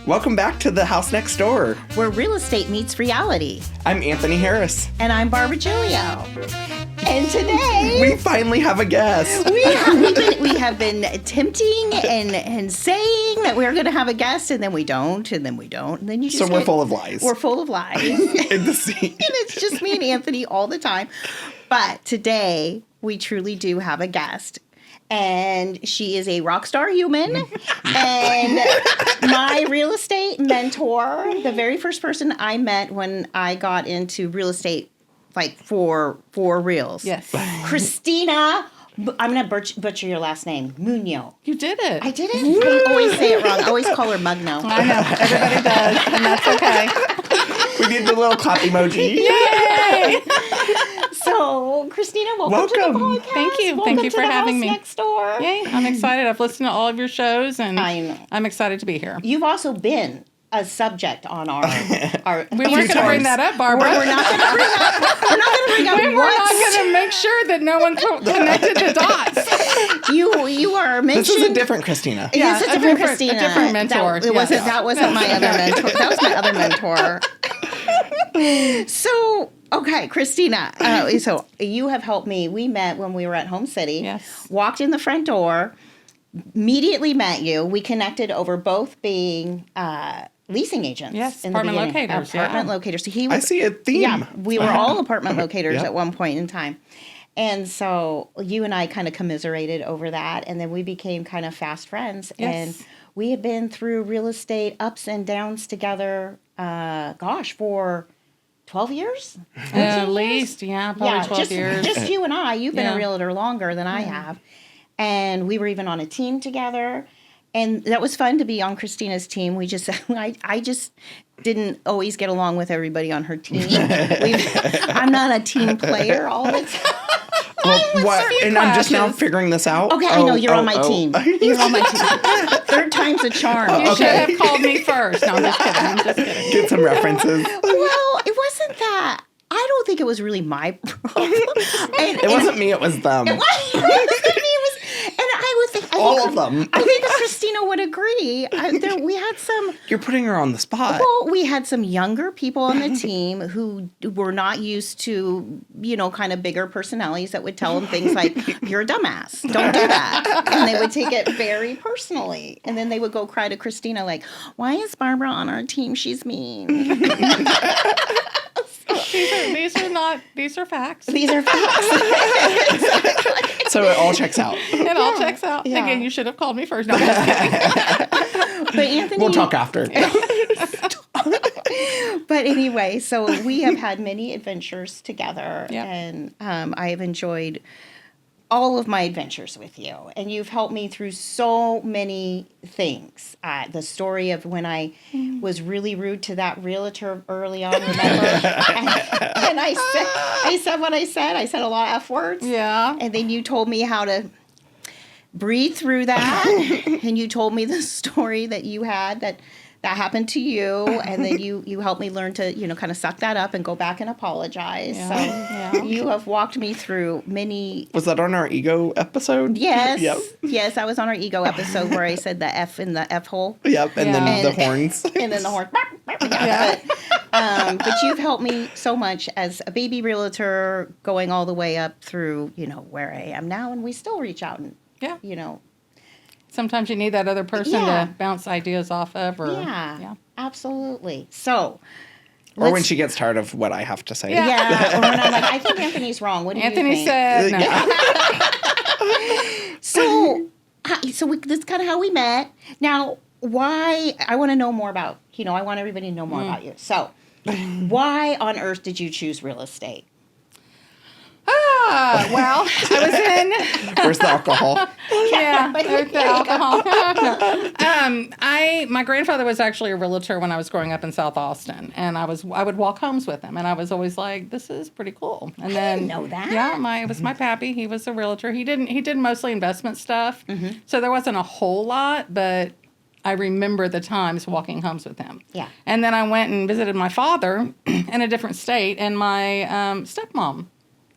Welcome back to The House Next Door, where real estate meets reality. I'm Anthony Harris. And I'm Barbara Giulio. And today... we finally have a guest. We have been tempting and saying that we're going to have a guest, and then we don't, and then we don't, and then you just So we're full of lies. We're full of lies. In the scene. And it's just me and Anthony all the time. But today, we truly do have a guest. And she is a rock star human and my real estate mentor, the very first person I met when I got into real estate, like for reals. Yes. Christina, I'm going to butcher your last name, Mugno. You did it. I did it? I always say it wrong. I always call her Mugno. I know. Everybody does, and that's okay. We need the little clap emoji. Yay! So, Christina, welcome to the podcast. Thank you. Welcome Thank you to for the having House me. Next Door. Yay. I'm excited. I've listened to all of your shows, and I know. I'm excited to be here. You've also been a subject on our We weren't going to bring that up, Barbara. We're not going to bring up. We're not going to bring up. We were not going to make sure that no one connected the dots. You are mentioned. This is a different Christina. Yes, a different Christina. A different mentor. That wasn't my other mentor. That was my other mentor. So, okay, Christina. So you have helped me. We met when we were at OpCity. Yes. Walked in the front door. Immediately met you. We connected over both being leasing agents. Yes, in apartment the beginning. locators. Apartment locators. So he was, I see a theme. Yeah, we were all apartment locators Yep. at one point in time. And so you and I kind of commiserated over that. And then we became kind of fast friends. Yes. And we have been through real estate ups and downs together, for 12 years? At least, probably 12 years. Just you and I. You've been Yeah. a realtor longer than I have. And we were even on a team together. And that was fun to be on Christina's team. We just, I just didn't always get along with everybody on her team. I'm not a team player all the time. Well, what? And I'm just now figuring this out. Okay, I know you're on my team. You're on my team. Third time's a charm. You should have called me first. No, I'm just kidding. Get some references. Well, it wasn't that. I don't think it was really my problem. It wasn't me, it was them. It wasn't me. And I would think All of them. I think that Christina would agree. We had some. You're putting her on the spot. Well, we had some younger people on the team who were not used to, kind of bigger personalities that would tell them things like, "You're a dumbass. Don't do that," and they would take it very personally. And then they would go cry to Christina like, "Why is Barbara on our team? She's mean." These are facts. These are facts. So it all checks out. It all checks out. Yeah. Again, you should have called me first. No, I'm just kidding. But Anthony, We'll talk after. But anyway, so we have had many adventures together, Yeah. and I have enjoyed all of my adventures with you, and you've helped me through so many things. The story of when I was really rude to that realtor early on, remember? and I said what I said. I said a lot of F words. Yeah. And then you told me how to breathe through that, and you told me the story that you had that happened to you, and then you helped me learn to, kind of suck that up and go back and apologize. Yeah. So you have walked me through many. Was that on our ego episode? Yes. Yep. Yes, that was on our ego episode where I said the F in the F hole. Yep. And then Yeah. the horns. And then the horn. Yeah. But you've helped me so much as a baby realtor going all the way up through, where I am now. And we still reach out and, Yeah. you Sometimes you need that other person Yeah. to bounce ideas off of. Yeah, absolutely. So, Or when she gets tired of what I have to say. yeah, or when I'm like, I think Anthony's wrong. What do Anthony you think? said, no. So this is kind of how we met. Now, why? I want to know more about. I want everybody to know more about you. So, why on earth did you choose real estate? Well, I was in. Where's the alcohol? Yeah, there's the alcohol. My grandfather was actually a realtor when I was growing up in South Austin, and I would walk homes with him, and I was always like, "This is pretty cool." And then didn't know that. Yeah, it was my pappy. He was a realtor. He did mostly investment stuff, so there wasn't a whole lot, but I remember the times walking homes with him. Yeah. And then I went and visited my father in a different state, and my stepmom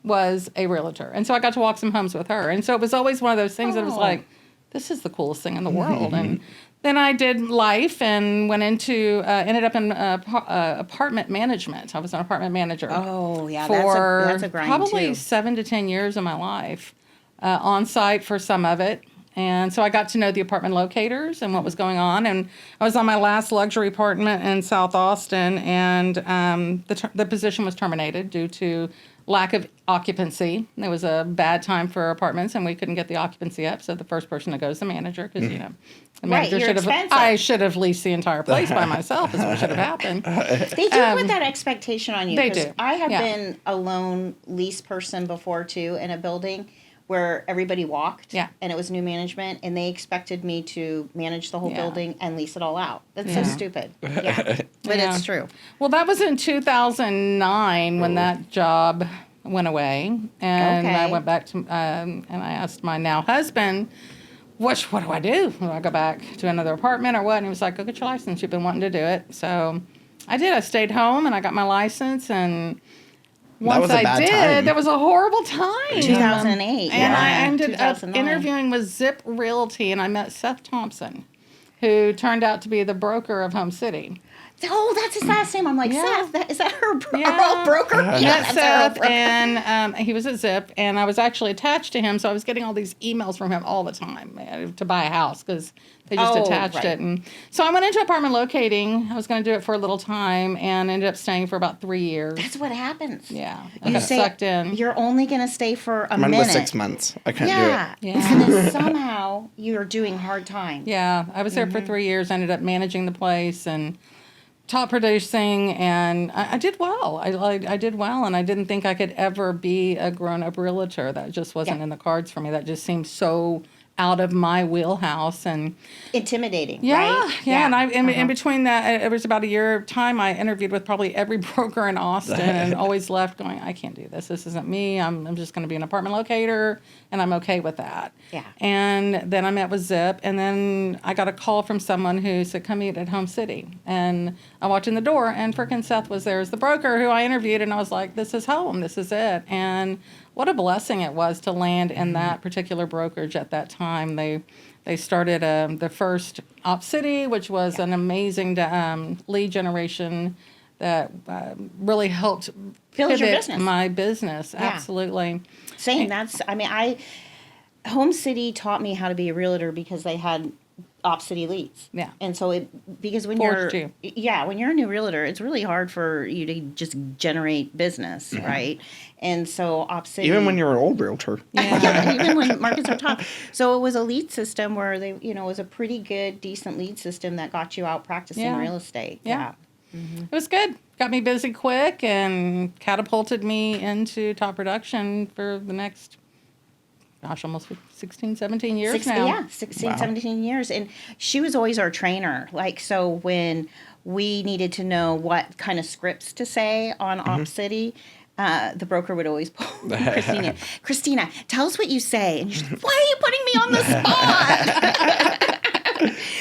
was a realtor. And so I got to walk some homes with her. And so it was always one of those things that was like, this is the coolest thing in the world. And then I did life and went into, ended up in apartment management. I was an apartment manager. Oh, yeah. For That's a grind, probably too. 7 to 10 years of my life, on site for some of it. And so I got to know the apartment locators and what was going on. And I was on my last luxury apartment in South Austin, and the position was terminated due to lack of occupancy. It was a bad time for apartments, and we couldn't get the occupancy up. So the first person to go is the manager, because the manager you're should have. expensive. I should have leased the entire place by myself. Is what should have happened. They do put that expectation on you. They 'cause do. I have Yeah. been a lone lease person before, too, in a building where everybody walked. Yeah. And it was new management, and they expected me to manage the whole Yeah. building and lease it all out. That's so Yeah. stupid. Yeah. But Yeah. it's true. Well, that was in 2009 when that job went away, and I Okay. went back to and I asked my now husband, what do I do? Do I go back to another apartment or what? And he was like, go get your license. You've been wanting to do it. So I did. I stayed home and I got my license, and once was a I bad did, time. that was a horrible time. 2008. And I yeah. ended up 2009. interviewing with Zip Realty, and I met Seth Thompson, who turned out to be the broker of Home City. Oh, that's his last name. I'm like, Yeah. Seth, is that her Yeah. broker? Yeah, Met that's her Seth, broker. and he was at Zip, and I was actually attached to him, so I was getting all these emails from him all the time to buy a house, because they just Oh, attached right. it. And so I went into apartment locating. I was going to do it for a little time, and ended up staying for about 3 years. That's what happens. Yeah, I You got say sucked in. you're only going to stay for a Mine minute. was 6 months. I couldn't Yeah. do Yeah. And then somehow you're doing hard time. Yeah, I was there for 3 years. Ended up managing the place and top producing, and I did well. I did well, and I didn't think I could ever be a grown-up realtor. That just wasn't Yeah. in the cards for me. That just seemed so out of my wheelhouse. And Intimidating, yeah, right? yeah. And in between that, it was about a year time. I interviewed with probably every broker in Austin, and always left going, I can't do this. This isn't me. I'm just going to be an apartment locator, and I'm okay with that. Yeah. And then I met with Zip, and then I got a call from someone who said, come meet at Home City. And I walked in the door, and frickin' Seth was there as the broker who I interviewed, and I was like, this is home. This is it. And what a blessing it was to land in that particular brokerage at that time. They started the first OpCity, which was an amazing lead generation that really helped Build your pivot business. my business. Absolutely. Same. Home City taught me how to be a realtor because they had OpCity leads. Yeah. And so because when Forced you're you. when you're a new realtor, it's really hard for you to just generate business, right? And so OpCity, it. Even when you're an old realtor. yeah, even when markets are tough. So it was a lead system where they, it was a pretty good, decent lead system that got you out practicing Yeah. real estate. Yeah. It was good. Got me busy quick and catapulted me into top production for the next, almost 16, 17 years now. Yeah, 16, Wow. 17 years. And she was always our trainer. Like, so when we needed to know what kind of scripts to say on OpCity, the broker would always pull Christina, tell us what you say. And she's like, why are you putting me on the spot?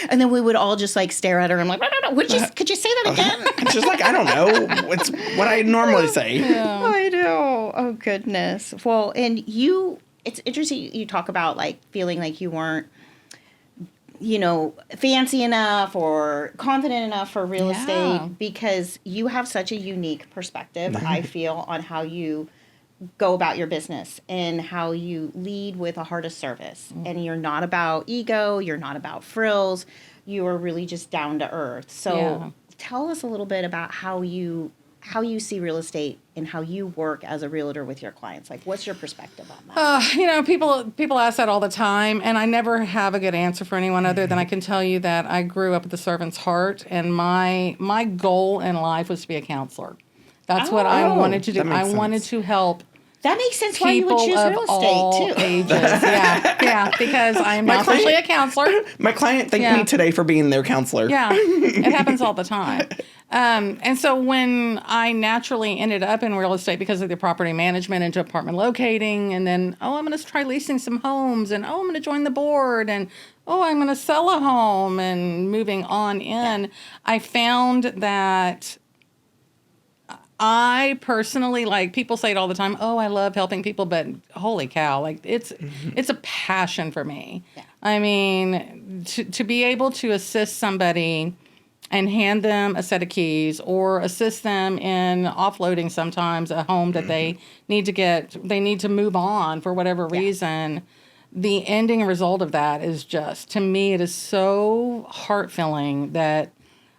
And then we would all just like stare at her and I'm like, no. Could you say that again? She's like, I don't know. It's what I normally say. I know. Oh, goodness. Well, and it's interesting you talk about like feeling like you weren't, fancy enough or confident enough for real Yeah. estate because you have such a unique perspective, I feel, on how you go about your business and how you lead with a heart of service. And you're not about ego, you're not about frills, you are really just down to earth. So Yeah. tell us a little bit about how you see real estate and how you work as a realtor with your clients. Like, what's your perspective on that? People ask that all the time, and I never have a good answer for anyone other than I can tell you that I grew up with the servant's heart, and my goal in life was to be a counselor. That's what I wanted to do. that makes I wanted sense. to help That makes sense why you would people choose of real all estate, too. ages. Yeah, because I am now client- officially a counselor. My client thanked Yeah. me today for being their counselor. Yeah, it happens all the time. And so when I naturally ended up in real estate because of the property management into apartment locating, and then, I'm going to try leasing some homes, and, I'm going to join the board, and, I'm going to sell a home, and moving on in, I found that I personally, like, people say it all the time, oh, I love helping people, but holy cow, like, it's a passion for me. Yeah. I mean, to be able to assist somebody and hand them a set of keys or assist them in offloading sometimes a home that they need to move on for whatever reason. The ending result of that is just, to me, it is so heart-filling that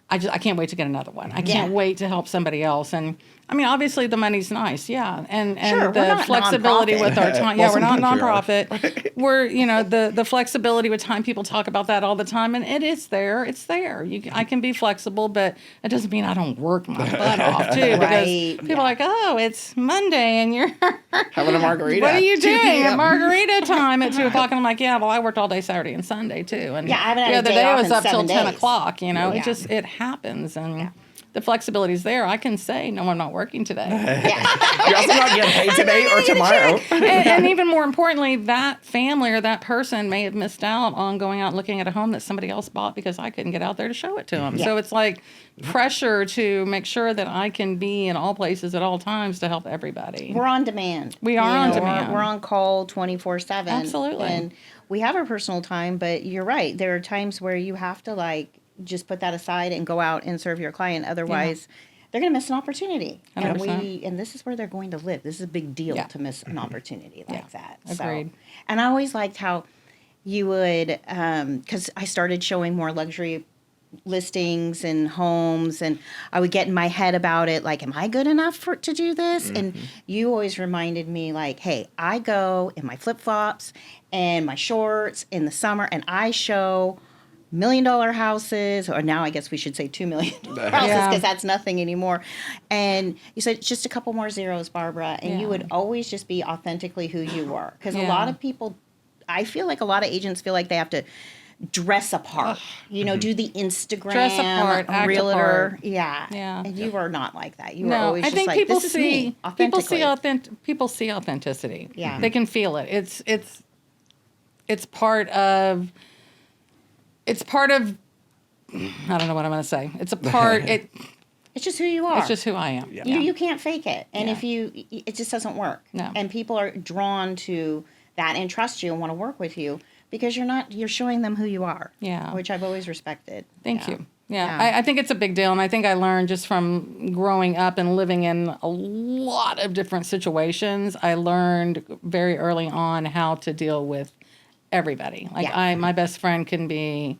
I can't wait to get another one. I can't wait to help somebody else. And I mean, obviously the money's nice. Yeah. And Sure, we're the not flexibility nonprofit. with our time. Well, Yeah, we're not sometimes we are. nonprofit. We're, the flexibility with time, people talk about that all the time, and it is there. It's there. I can be flexible, but it doesn't mean I don't work my butt off too. Because Right. people are like, oh, it's Monday and you're Having a margarita. what are you 2 doing p.m. at margarita time at 2 o'clock? And I'm like, yeah, well, I worked all day Saturday and Sunday too. And Yeah, I haven't had the a other day day I off was in up till 7 10 days. o'clock. Yeah. It happens. And the flexibility is there. I can say, no, I'm not working today. You're also not getting paid today or tomorrow. and even more importantly, that family or that person may have missed out on going out and looking at a home that somebody else bought because I couldn't get out there to show it to them. Yeah. So it's like pressure to make sure that I can be in all places at all times to help everybody. We're on demand. We are on We're- demand. We're on call 24/7. Absolutely. And we have our personal time, but you're right. There are times where you have to just put that aside and go out and serve your client. Otherwise, they're going to miss an opportunity. And 100%. and this is where they're going to live. This is a big deal Yeah. to miss an opportunity like that. Agreed. So, and I always liked how you would, because I started showing more luxury listings and homes, and I would get in my head about it, like, am I good enough to do this? And you always reminded me, like, hey, I go in my flip-flops and my shorts in the summer, and I show $1 million houses, or now I guess we should say $2 million houses, Yeah. because that's nothing anymore. And you said just a couple more zeros, Barbara, and you would always just be authentically who you were, because a lot of people, I feel like a lot of agents feel like they have to dress apart, do the Instagram, Dress apart, act realtor, apart. yeah, Yeah. And you were not like that. You were No, always I just think like, people this is me, people see authenticity. Yeah. They can feel it. It's part of. I don't know what I'm going to say. It's a part. It's just who you are. just who I am. Yeah. You can't fake it, and Yeah. it just doesn't work. No. And people are drawn to that and trust you and want to work with you because you're showing them who you are. Yeah. Which I've always respected. Thank Yeah. you. Yeah, Yeah. I think it's a big deal, and I think I learned just from growing up and living in a lot of different situations. I learned very early on how to deal with everybody. Like Yeah. my best friend can be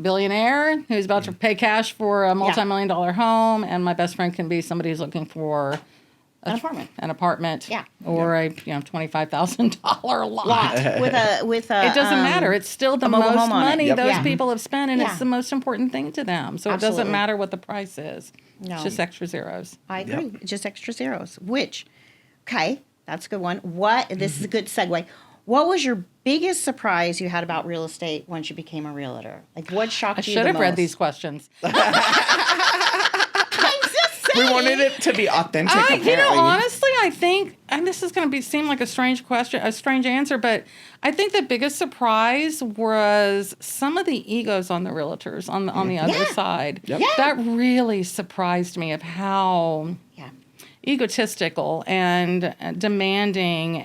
billionaire who's about to pay cash for a multi-million-dollar home, and my best friend can be somebody who's looking for An apartment. Yeah. or a $25,000 lot. Lot with a. It doesn't matter. It's still the mobile most home on it. money Yep. those Yeah. people have spent, and Yeah. it's the most important thing to them. So it Absolutely. doesn't matter what the price is. No. It's just extra zeros. I agree. Just extra zeros. Okay, that's a good one. This is a good segue. What was your biggest surprise you had about real estate once you became a realtor? Like, what shocked I you the should have read most? these questions. We wanted it to be authentic, apparently. Honestly, I think, and this is going to seem like a strange question, a strange answer, but I think the biggest surprise was some of the egos on the realtors on the other Yeah. side. Yep. Yeah. That really surprised me of how Yeah. egotistical and demanding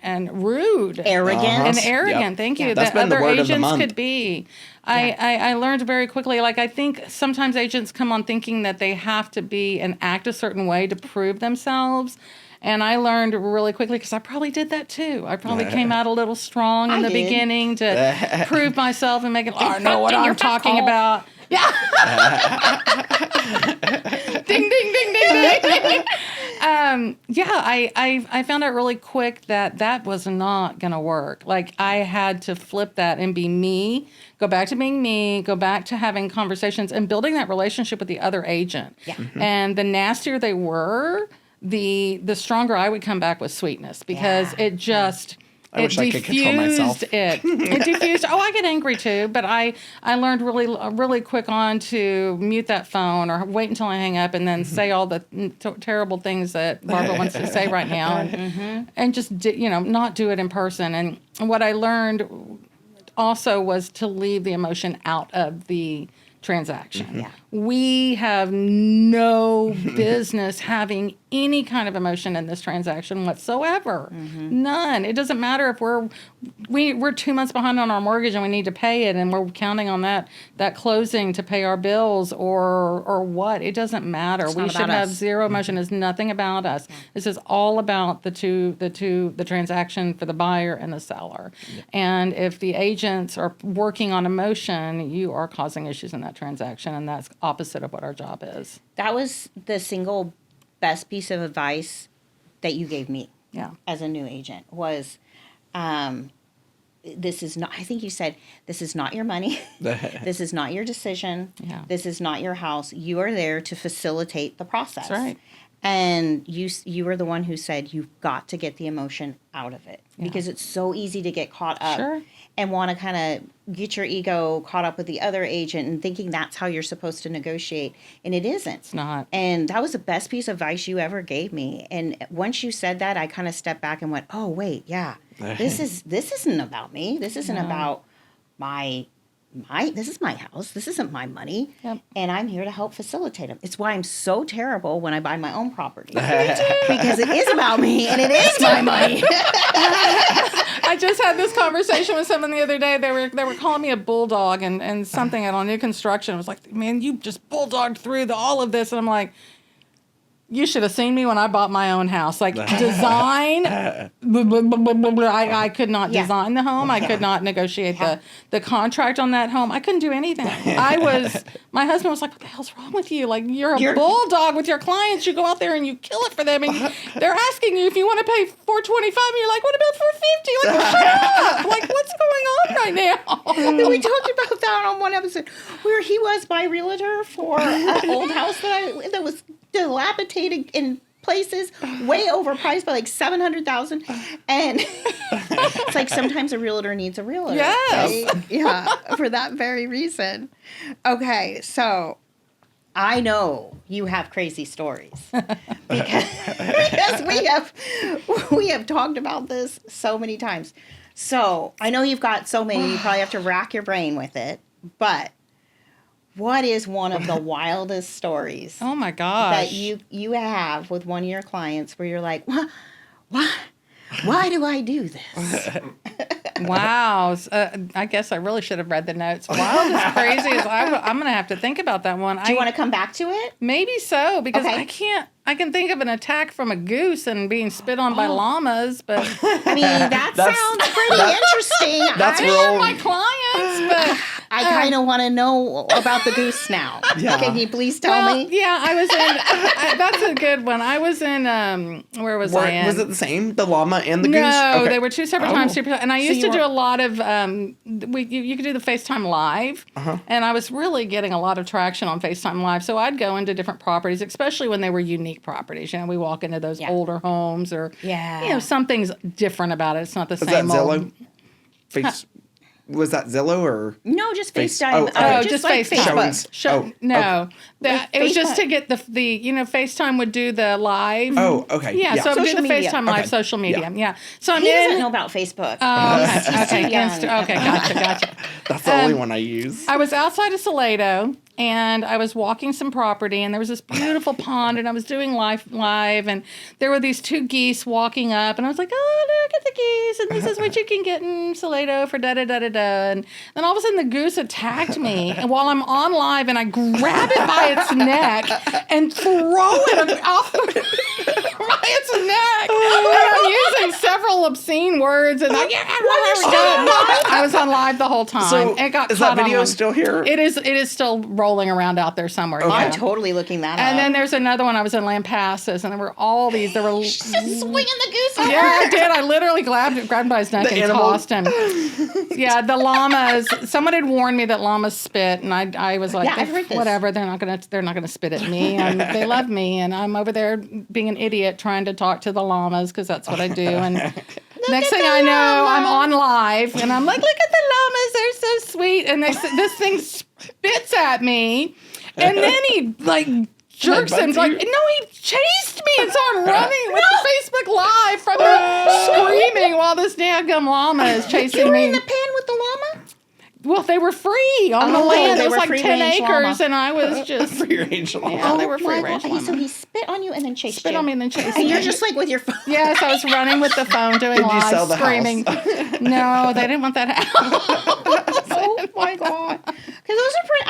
and rude, Arrogant. and Uh-huh. arrogant. Yep. Thank you. Yeah. That's That been the other word of the agents month. could be. I learned very quickly. Like, I think sometimes agents come on thinking that they have to be and act a certain way to prove themselves. And I learned really quickly, because I probably did that too. I probably came out a little strong in I the did. beginning to prove myself and make it. I know what in your I'm talking hole. about. Yeah. Ding, ding, ding, ding, ding. I found out really quick that was not going to work. Like, I had to flip that and be me, go back to being me, go back to having conversations and building that relationship with the other agent. Yeah. And the nastier they were, the stronger I would come back with sweetness, because Yeah. it just... I wish I could control myself. It diffused. Oh, I get angry too, but I learned really quick on to mute that phone or wait until I hang up and then say all the terrible things that Barbara wants to say right now, and just not do it in person. And what I learned also was to leave the emotion out of the transaction. Yeah. We have no business having any kind of emotion in this transaction whatsoever. None. It doesn't matter if we're 2 months behind on our mortgage and we need to pay it, and we're counting on that closing to pay our bills or what. It doesn't matter. We should have zero emotion. It's nothing about us. This is all about the transaction for the buyer and the seller. And if the agents are working on emotion, you are causing issues in that transaction, and that's opposite of what our job is. That was the single best piece of advice that you gave me as a new agent was, this is not, I think you said, this is not your money. This is not your decision. Yeah. This is not your house. You are there to facilitate the process. That's right. And you were the one who said you've got to get the emotion out of it because it's so easy to get caught up and want to kind of get your ego caught up with the other agent and thinking that's how you're supposed to negotiate. And it isn't. It's not. And that was the best piece of advice you ever gave me. And once you said that, I kind of stepped back and went, oh, wait, this isn't about me. This isn't about this is my house. This isn't my money. Yep. And I'm here to help facilitate them. It's why I'm so terrible when I buy my own property. Because it is about me and it is my money. I just had this conversation with someone the other day. They were calling me a bulldog and something on new construction. I was like, man, you just bulldogged through all of this. And I'm like, you should have seen me when I bought my own house. Like design, I could not design the home. I could not negotiate the contract on that home. I couldn't do anything. My husband was like, what the hell's wrong with you? Like you're a bulldog with your clients. You go out there and you kill it for them. And they're asking you if you want to pay $425. And you're like, what about $450? Like, well, shut up. Like, what's going on right now? We talked about that on one episode where he was my realtor for an old house that was dilapidated in places, way overpriced by like $700,000, and it's like sometimes a realtor needs a realtor. Yes, right? Yeah, for that very reason. Okay, so I know you have crazy stories because we have talked about this so many times. So I know you've got so many. You probably have to rack your brain with it, but. What is one of the wildest stories? Oh my gosh! That you have with one of your clients where you're like, why do I do this? Wow. I guess I really should have read the notes. Wild is crazy. I'm going to have to think about that one. Do you want to come back to it? Maybe so, because I can think of an attack from a goose and being spit on by llamas, but I mean that sounds pretty interesting. That's my clients, but I kind of want to know about the goose now. Yeah. Can you please tell me? Yeah, I was in. That's a good one. I was in. Where was I in? Was it the same? The llama and the goose? No, they were two separate times. And I used to do a lot of. You could do the FaceTime Live, and I was really getting a lot of traction on FaceTime Live. So I'd go into different properties, especially when they were unique properties. You know, we walk into those older homes, or something's different about it. It's not the same. Was that Zillow? Was that Zillow or no? Just FaceTime. Just like FaceTime. No, it was just to get the FaceTime would do the live. Oh, okay. Yeah, so do the media. FaceTime live social media. Yeah. So he doesn't know about Facebook. Okay, gotcha. That's the only one I use. I was outside of Salado. And I was walking some property, and there was this beautiful pond, and I was doing live, and there were these two geese walking up, and I was like, oh, look at the geese, and this is what you can get in Salado for da-da-da-da-da. And then all of a sudden, the goose attacked me, and while I'm on live, and I grab it by its neck and throw it off by its neck. And I'm using several obscene words, and I was on live the whole time. So it got is that video still here? It is still rolling around out there somewhere. Okay. I'm totally looking that up. And then there's another one. I was in Lampasas, and there were all these. There were just swinging the goose. Yeah, I did. I literally grabbed by his neck and tossed him. Yeah, the llamas. Someone had warned me that llamas spit, and I was like, I've heard this. whatever. They're not gonna spit at me. They love me, and I'm over there being an idiot trying to talk to the llamas because that's what I do. And next thing I know, I'm on live, and I'm like, look at the llamas. They're so sweet. And this thing spits at me, and then he jerks and he chased me, and so I'm running with the Facebook Live from screaming while this dadgum llama is chasing me. You were in the pen with the llama? Well, they were free on the Oh, land. they It was were like 10 free-range acres, llama. and I was just Free range llama. Yeah, they were my free-range God. llama. So he spit on you and then chased you. spit on me and then chased And me. you're just like with your phone. Yes, I was running with the phone, doing Did you live, sell the screaming. house? No, they didn't want that house. Oh my God. Because those are pretty,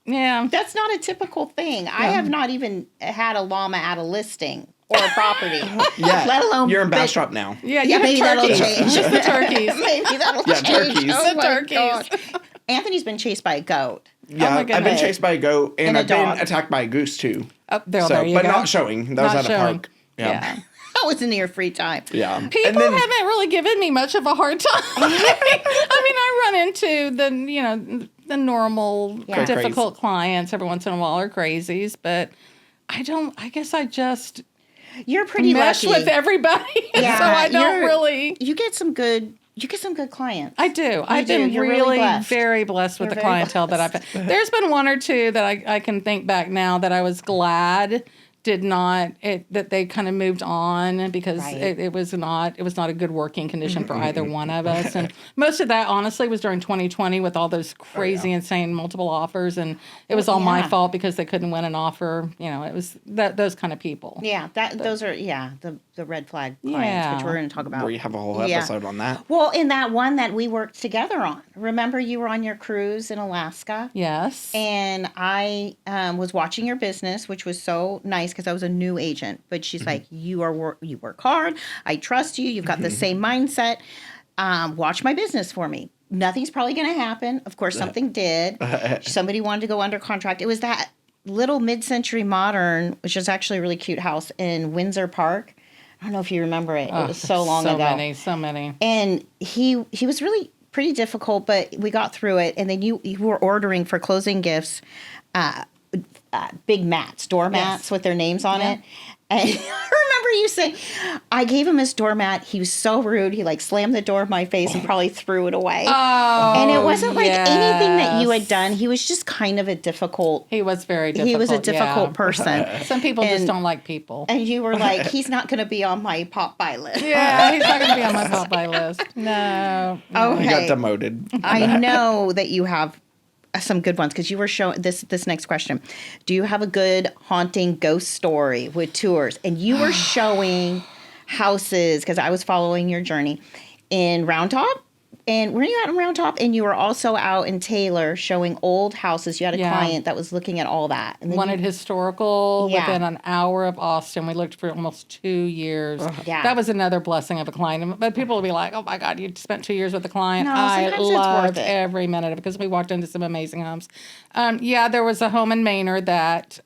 Yeah. that's not a typical thing. I have not even had a llama at a listing or a property. Yeah. Let alone You're in bit- Bastrop now. Yeah, Yeah, you maybe have that'll turkeys. change. Just the turkeys. Maybe that'll Yeah, change. turkeys. Oh The my turkeys. gosh. Anthony's been chased by a goat. Yeah, my I've been goodness. chased by a goat and And a I've been dog. attacked by a goose too. Oh, there So, you but go. not showing. That was Not at a showing. park. Yeah. That was in your free time. Yeah. People And then- haven't really given me much of a hard time. I run into the normal Yeah. difficult clients every once in a while or crazies, but I guess I just You're pretty mesh lucky. with everybody. Yeah, so I don't you're- really. You get some good clients. I do. I've do. been You're really really blessed. very blessed with You're the very clientele that I've had. There's been one or two that I can think back now that I was glad that they kind of moved on because Right. it was not a good working condition for either one of us. And most of that honestly was during 2020 with all those crazy insane multiple offers, and it was all my yeah. fault because they couldn't win an offer. It was those kind of people. Yeah, those are the red flag clients, Yeah. which we're going to talk about. Where you have a whole Yeah. episode on that. Well, in that one that we worked together on, remember you were on your cruise in Alaska? Yes. And I was watching your business, which was so nice because I was a new agent. But she's like, you work hard. I trust you. You've got the same mindset. Watch my business for me. Nothing's probably going to happen. Of course, something did. Somebody wanted to go under contract. It was that little mid-century modern, which is actually a really cute house in Windsor Park. I don't know if you remember it. It was so long ago. So many. And he was really pretty difficult, but we got through it. And then you were ordering for closing gifts big mats, doormats with their names on it. And I remember you saying, I gave him his doormat. He was so rude. He slammed the door in my face and probably threw it away. Oh, And it wasn't anything that you yes. had done. He was just kind of a difficult. He was very difficult. He was a difficult yeah. person. Some people just And- don't like people. And you were like, he's not going to be on my pop by list. Yeah, he's not going to be on my Popeye list. No. Okay. You got demoted. I know that you have some good ones because you were showing this next question. Do you have a good haunting ghost story with tours? And you were showing houses because I was following your journey in Round Top. And were you out in Round Top? And you were also out in Taylor showing old houses. You had a Yeah. client that was looking at all that. And then Wanted historical Yeah. within an hour of Austin. We looked for almost 2 years. Yeah. That was another blessing of a client. But people will be like, oh my God, you spent 2 years with the client. No, I sometimes it's worth loved it. every minute of it because we walked into some amazing homes. There was a home in Maynard that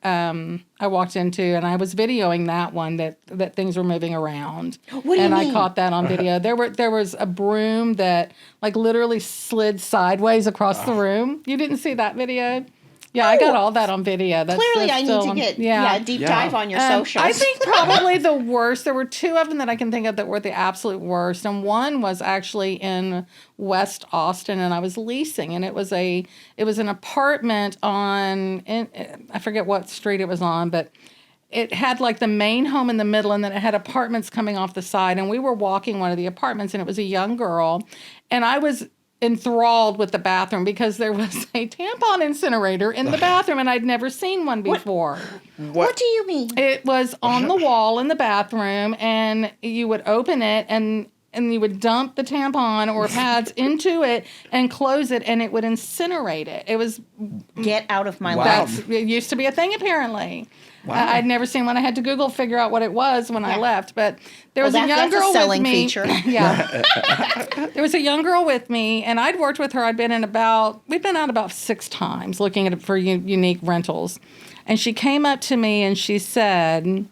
I walked into, and I was videoing that one that things were moving around. What do you and mean? I caught that on video. There was a broom that literally slid sideways across the room. You didn't see that video? Yeah, I got all that on video. clearly I need still to on- get a deep Yeah. dive on your socials. I think probably the worst. There were 2 of them that I can think of that were the absolute worst, and one was actually in West Austin, and I was leasing, and it was an apartment I forget what street it was on, but it had the main home in the middle, and then it had apartments coming off the side, and we were walking one of the apartments, and it was a young girl, and I was enthralled with the bathroom because there was a tampon incinerator in the bathroom, and I'd never seen one before. What do you mean? It was on the wall in the bathroom, and you would open it and you would dump the tampon or pads into it and close it, and it would incinerate it. It was Get out of my Wow. life. it used to be a thing apparently. Wow. I'd never seen one. I had to Google figure out what it was when I left. But there was a young that's girl a selling with me. feature. Yeah, there was a young girl with me, and I'd worked with her. We'd been out about 6 times looking at it for unique rentals, and she came up to me and she said,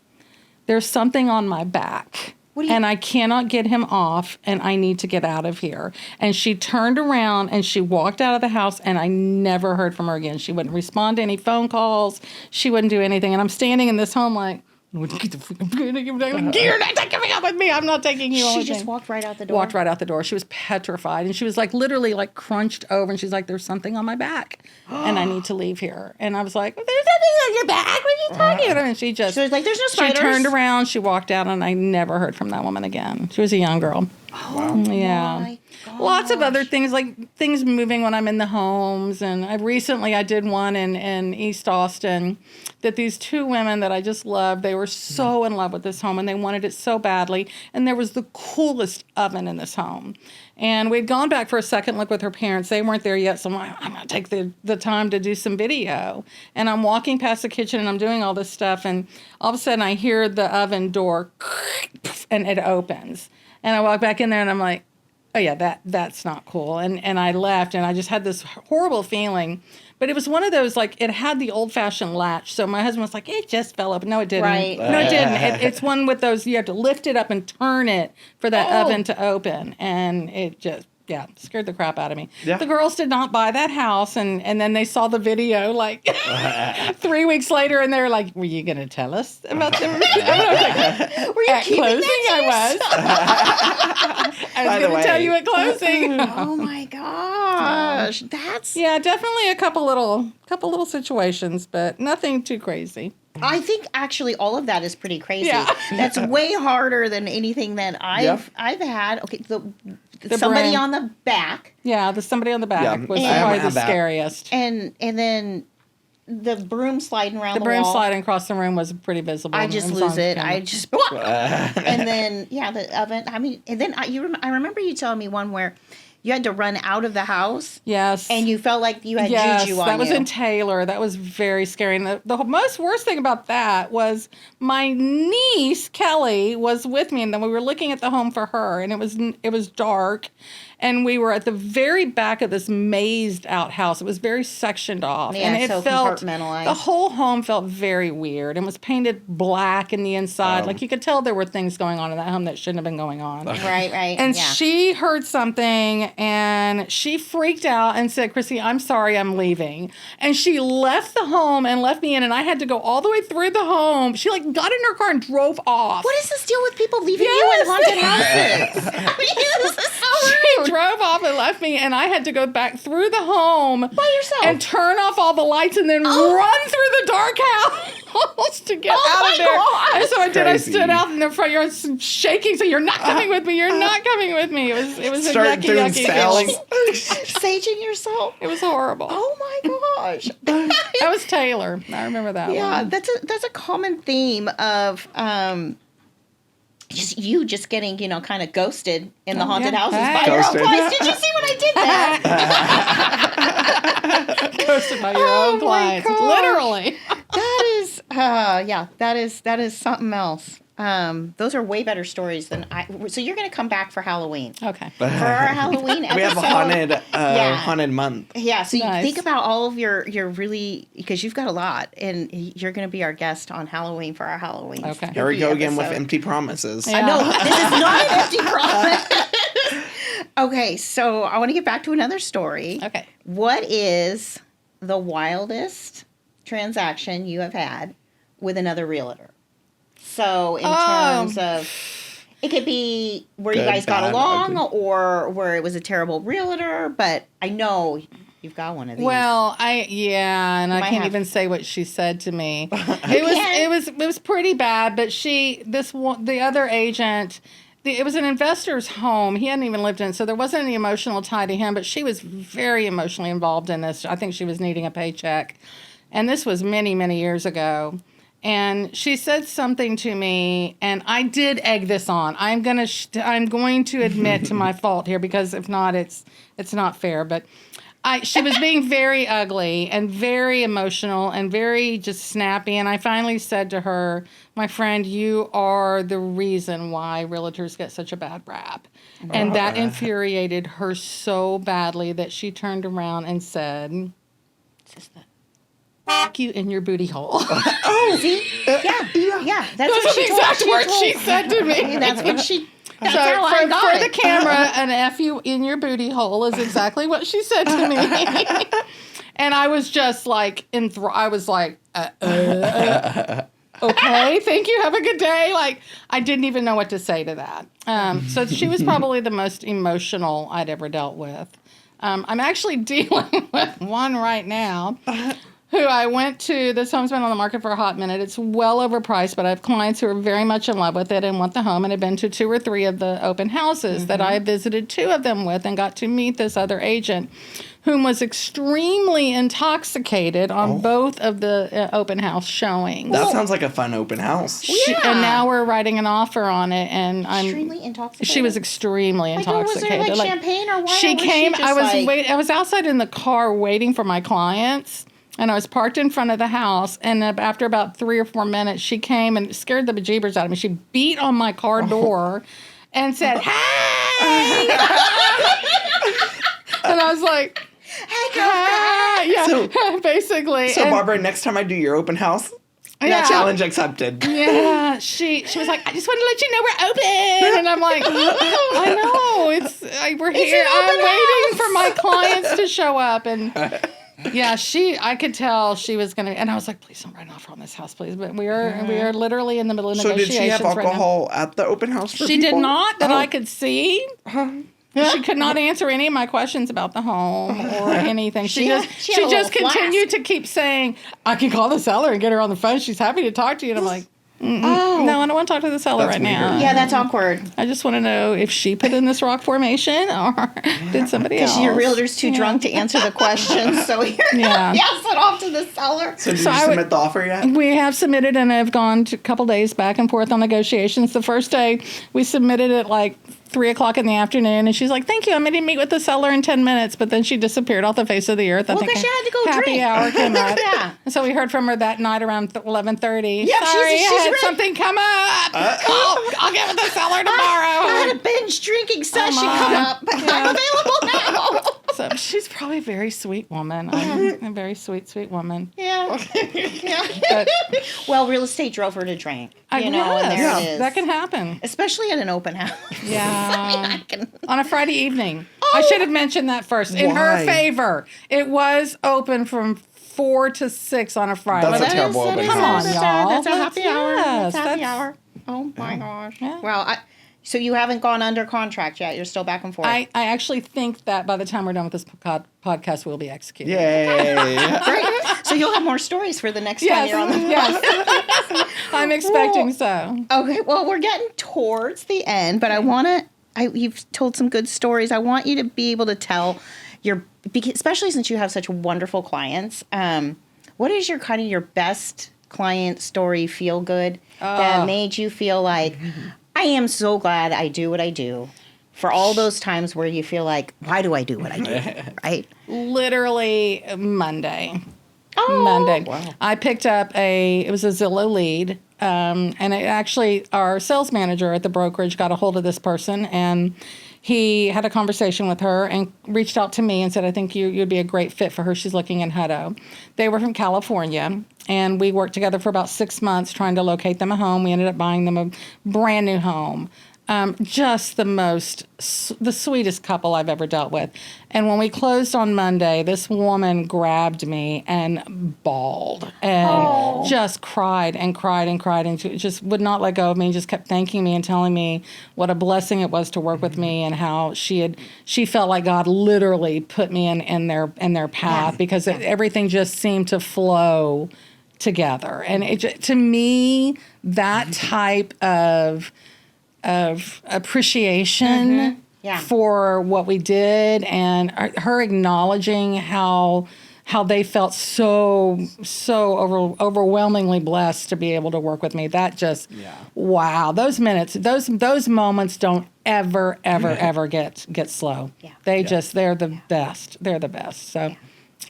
"There's something on my back." And I cannot get him off, and I need to get out of here. And she turned around and she walked out of the house, and I never heard from her again. She wouldn't respond to any phone calls. She wouldn't do anything. And I'm standing in this home like, get the freaking gear, take him coming up with me. I'm not taking you on She with just me." walked right out the door. Walked right out the door. She was petrified. And she was like literally like crunched over. And she's like, "There's something on my back and I need to leave here." And I was like, "There's nothing on your back. What are you talking about?" And she just, She was like, "There's no spiders." she turned around, she walked out, and I never heard from that woman again. She was a young girl. Oh, Yeah. my Lots of other gosh. things, like things moving when I'm in the homes. And I did one in East Austin that these two women that I just loved, they were so in love with this home and they wanted it so badly. And there was the coolest oven in this home. And we'd gone back for a second look with her parents. They weren't there yet, so I'm going to take the time to do some video. And I'm walking past the kitchen and I'm doing all this stuff. And all of a sudden I hear the oven door and it opens. And I walk back in there and I'm like, "Oh yeah, that's not cool." And I left and I just had this horrible feeling. But it was one of those, like, it had the old-fashioned latch. So my husband was like, "It just fell open." No, it didn't. Right. No, it didn't. It's one with those, you have to lift it up and turn it for that oven to open. And it just, scared the crap out of me. Yeah. The girls did not buy that house. And then they saw the video, like, 3 weeks later. And they were like, "Were you going to tell us about the video?" And I was like, Were you "At keeping closing, that to I yourself? was the going to tell way. you at closing." Oh my gosh. That's Yeah, definitely a couple little situations, but nothing too crazy. I think actually all of that is pretty crazy. Yeah. That's way harder than anything that I've had. Okay, somebody brim. on the back Yeah, the somebody on the back Yeah, was I haven't probably the had that. scariest. and then the broom sliding around The the, broom wall. sliding across the room was pretty visible. I and just was lose on it. camera. I just and then the oven. I mean, and then I remember you telling me one where you had to run out of the house Yes. and you felt like you had Yes, juju on that was you. in Taylor. That was very scary. And the most worst thing about that was my niece Kelly was with me, and then we were looking at the home for her, and it was dark, and we were at the very back of this mazed out house. It was very sectioned off, Yeah, and it so felt compartmentalized. the whole home felt very weird and was painted black in the inside. Like you could tell there were things going on in that home that shouldn't have been going on. right. And yeah. she heard something and she freaked out and said, "Chrissy, I'm sorry, I'm leaving." And she left the home and left me in, and I had to go all the way through the home. She like got in her car and drove off. What is this deal with people leaving you Yes. in haunted houses? I mean, this is so She rude. drove off and left me, and I had to go back through the home By yourself. and turn off all the lights and then run through the dark house to get Oh out my of there. God. And so I did. Crazy. I stood out in the front yard shaking. So, "You're not coming with me. You're not coming with me." It was a Start yucky, doing yucky spells. feeling. Saging yourself. It was horrible. Oh my gosh. That was Taylor. I remember that Yeah, one. that's a common theme of just getting, kind of ghosted in the haunted yeah. houses Hey. by your own Ghosted. place. Did you see what I did there? Ghosted by your Oh own my clients. gosh. Literally. That is something else. Those are way better stories than so you're going to come back for Halloween. Okay. For our Halloween episode. We have a haunted month. Yeah, so you Nice. think about all of your really, because you've got a lot, and you're going to be our guest on Halloween for our Halloween. Okay. Here we go again with episode. empty promises. Yeah. I know, this is not an empty promise. Okay, so I want to get back to another story. Okay. What is the wildest transaction you have had with another realtor? So in terms of, it could be where you Good, guys got bad, along ugly. or where it was a terrible realtor, but I know you've got one of these. Well, and I might can't have- even say what she said to me. can. It was pretty bad, but the other agent, it was an investor's home. He hadn't even lived in it, so there wasn't any emotional tie to him, but she was very emotionally involved in this. I think she was needing a paycheck. And this was many, many years ago. And she said something to me, and I did egg this on. I'm going to admit to my fault here, because if not, it's not fair. But she was being very ugly and very emotional and very just snappy. And I finally said to her, "My friend, you are the reason why realtors get such a bad rap." And that infuriated her so badly that she turned around and said, "Fuck you in your booty hole." See? Yeah. That's Those what are she the told. exact words she said to me. That's what she. That's So how I got for it. the camera, an F you in your booty hole is exactly what she said to me. And I was just like, I was like, okay, thank you, have a good day. Like, I didn't even know what to say to that. So she was probably the most emotional I'd ever dealt with. I'm actually dealing with one right now who I went to. This home's been on the market for a hot minute. It's well overpriced, but I have clients who are very much in love with it and want the home, and have been to 2 or 3 of the open houses that I visited 2 of them with, and got to meet this other agent whom was extremely intoxicated on both of the open house showings. That sounds like a fun open house. And now we're writing an offer on it, and Extremely intoxicated? She was extremely intoxicated. Was there like champagne or wine? She or was came. She just I was outside in the car waiting for my clients, and I was parked in front of the house. And after about 3 or 4 minutes, she came and scared the bejeebers out of me. She beat on my car door and said, "Hey!" And I was like, Hey, girlfriend. yeah, So- basically. So, And- Barbara, next time I do your open house, Yeah. challenge accepted. Yeah, she was like, I just want to let you know we're open, and I'm like, I know we're here. I'm waiting for my clients to show up, and yeah, I could tell she was gonna, and I was like, please don't write an offer on this house, please. But we are literally in the middle of So, did negotiations she have right now. alcohol at the open house for She people? did not that Oh. I could see. She could not answer any of my questions about the home or anything. She had a just little continued to keep saying, I can call the seller and get her on the phone. She's happy to talk to you. And I'm like, no, I don't want to talk to the seller That's right now. weird. Yeah, that's awkward. I just want to know if she put in this rock formation or did somebody else. Because your realtor's too drunk to answer the questions, so you're Yeah. pass it off to the seller. So, did So you I would- submit the offer yet? We have submitted and have gone to a couple days back and forth on negotiations. The first day we submitted at like 3:00 in the afternoon, and she's like, "Thank you, I'm going to meet with the seller in 10 minutes." But then she disappeared off the face of the earth. I Well, think 'cause she had to go happy drink. hour came up. Yeah. And so we heard from her that night around 11:30. Yep, Sorry, she's I had ready. something come up. I'll get with the seller I tomorrow. had a binge drinking session my. come up. I'm available now. So she's probably a very sweet woman. A very sweet woman. Yeah. Yeah. But Well, real estate drove her to drink. I You know, and there it is. that can happen. Especially at an open house. Yeah. I can. On a Friday evening. I should have mentioned that first. In her Why? favor, it was open from 4 to 6 on a Friday. That's a That terrible is- open Come house. on, That's y'all. That's a happy hour. Yes, That's happy that's- hour. Oh my gosh. Yeah. Well, so you haven't gone under contract yet. You're still back and forth. I actually think that by the time we're done with this podcast, we'll be executed. Yay. Great. So you'll have more stories for the next time you're on the yes. I'm expecting so. Okay, well, we're getting towards the end, but I want to. You've told some good stories. I want you to be able to tell especially since you have such wonderful clients. What is your best client story? Feel good that made you feel like I am so glad I do what I do. For all those times where you feel like, why do I do what I do? Right? Literally Monday. Oh, Monday. Wow. I picked up it was a Zillow lead. And it actually, our sales manager at the brokerage got a hold of this person, and he had a conversation with her and reached out to me and said, I think you'd be a great fit for her. She's looking in Hutto. They were from California, and we worked together for about 6 months trying to locate them a home. We ended up buying them a brand new home. Just the sweetest couple I've ever dealt with. And when we closed on Monday, this woman grabbed me and bawled and just cried and cried and cried and just would not let go of me and just kept thanking me and telling me what a blessing it was to work with me and how she felt like God literally put me in their path because everything just seemed to flow together. And to me, that type of appreciation for what we did and her acknowledging how they felt so overwhelmingly blessed to be able to work with me. That just wow, those minutes, those moments don't ever get slow. They're the best. They're the best. So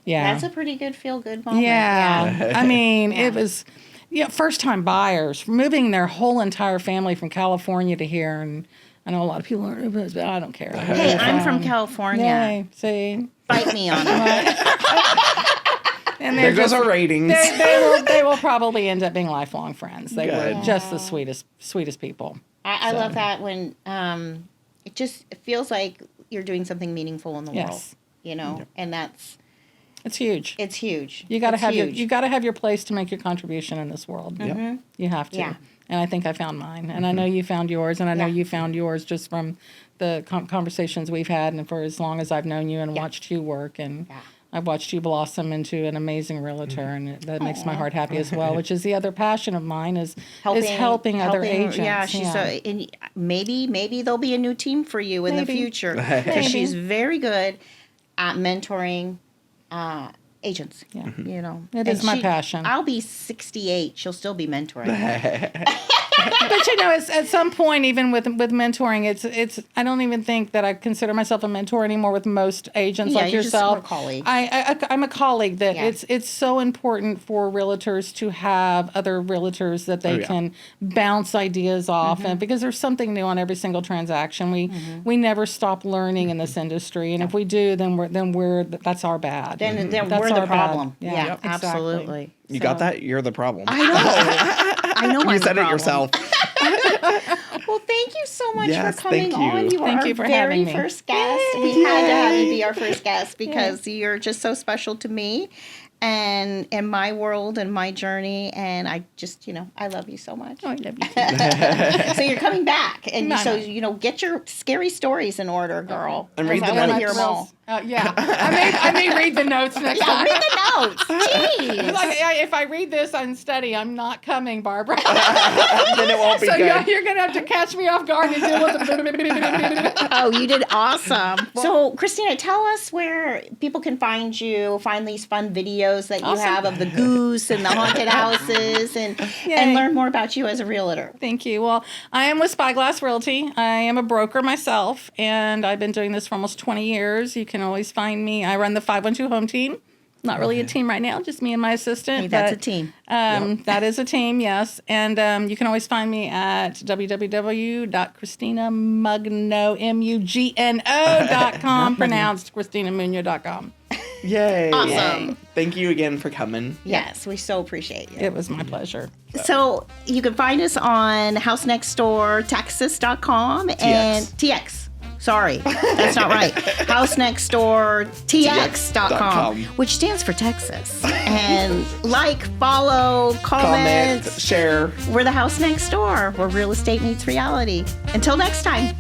That's a pretty good feel good moment. yeah. I mean, it was first time buyers moving their whole entire family from California to here, and I know a lot of people aren't, but I don't care. Hey, I'm from California. Yay, see, Fight me on it. and There goes our ratings. they will probably end up being lifelong friends. They were Good. just the sweetest people. I love that when it feels like you're doing something meaningful in the world, Yes. and that's It's huge. It's huge. You got to It's have huge. you got to have your place to make your contribution in this world. Yep. You have to. Yeah. And I think I found mine. And I know you found yours. And I know Yeah. you found yours just from the conversations we've had and for as long as I've known you and watched you work. And Yeah. I've watched you blossom into an amazing realtor. And that makes my heart happy as well, which is the other passion of mine is helping other agents. Yeah, and maybe there'll be a new team for you in the Maybe. future Maybe. because she's very good at mentoring agents. Yeah. You know, It And is my passion. I'll be 68. She'll still be mentoring. But you know, at some point, even with mentoring, it's. I don't even think that I consider myself a mentor anymore with most agents Yeah, like you're just yourself. more colleagues. I'm a colleague that Yeah. it's so important for realtors to have other realtors that they Oh, yeah. can bounce ideas off, Mm-hmm. and because there's something new on every single transaction. We never stop learning in this industry, and if we do, then we're that's our bad. Then That's we're the our bad. problem. Yeah, Yeah, exactly. absolutely. You got that? You're the problem. I know. I know. you I'm said the it problem. yourself. Well, thank you so much Yes, for coming thank you. on. You were Thank our you for very having me. first guest. We had to have you be our first guest because you're just so special to me and in my world and my journey. And I just, I love you so much. Oh, I love you too. So you're coming back. And No, so, no. Get your scary stories in order, girl. And read 'cause the I want to notes. hear them all. Yeah, I may read the notes next Yeah, time. read the notes. Jeez. Like, if I read this and study, I'm not coming, Barbara. Then it won't be So good. you're going to have to catch me off guard and deal with the... Oh, you did awesome. So, Christina, tell us where people can find you, find these fun videos that you Awesome. have of the goose and the haunted houses, and Yay. learn more about you as a realtor. Thank you. Well, I am with Spyglass Realty. I am a broker myself, and I've been doing this for almost 20 years. You can always find me. I run the 512 home team. Not really a team right now, just me and my assistant. Hey, that's but, a team. That is a team, yes. And you can always find me at www.ChristinaMugno.com, pronounced ChristinaMugno.com. Yay. Awesome. Thank you again for coming. Yes, we so appreciate you. It was my pleasure. So, you can find us on housenextdoortexas.com and TX. Sorry, that's not right. HouseNextDoorTX.com, which stands for Texas. And follow, comment, Share. We're the House Next Door, where real estate meets reality. Until next time.